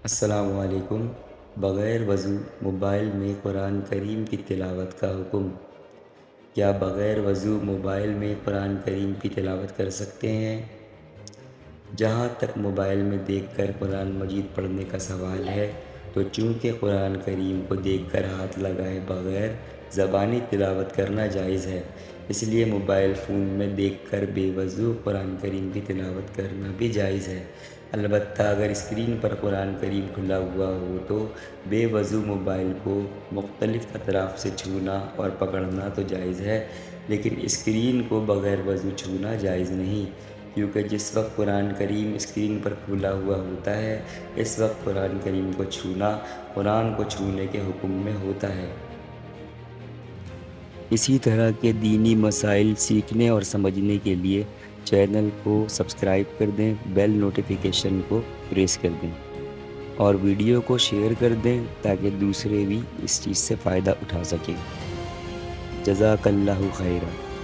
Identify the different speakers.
Speaker 1: السلام علیکم۔ بغیر وضو موبائل میں قرآن کریم کی تلاوت کا حکم۔ کیا بغیر وضو موبائل میں قرآن کریم کی تلاوت کر سکتے ہیں؟ جہاں تک موبائل میں دیکھ کر قرآن مجید پڑھنے کا سوال ہے تو چونکہ قرآن کریم کو دیکھ کر ہاتھ لگائے بغیر زبانی تلاوت کرنا جائز ہے، اس لیے موبائل فون میں دیکھ کر بے وضو قرآن کریم کی تلاوت کرنا بھی جائز ہے۔ البتہ اگر اسکرین پر قرآن کریم کھلا ہوا ہو تو بے وضو موبائل کو مختلف اطراف سے چھونا اور پکڑنا تو جائز ہے، لیکن اسکرین کو بغیر وضو چھونا جائز نہیں، کیونکہ جس وقت قرآن کریم اسکرین پر کھلا ہوا ہوتا ہے اس وقت قرآن کریم کو چھونا قرآن کو چھونے کے حکم میں ہوتا ہے۔ اسی طرح کے دینی مسائل سیکھنے اور سمجھنے کے لیے چینل کو سبسکرائب کر دیں، بیل نوٹیفیکیشن کو پریس کر دیں اور ویڈیو کو شیئر کر دیں تاکہ دوسرے بھی اس چیز سے فائدہ اٹھا سکیں۔ جزاک اللہ خیرہ۔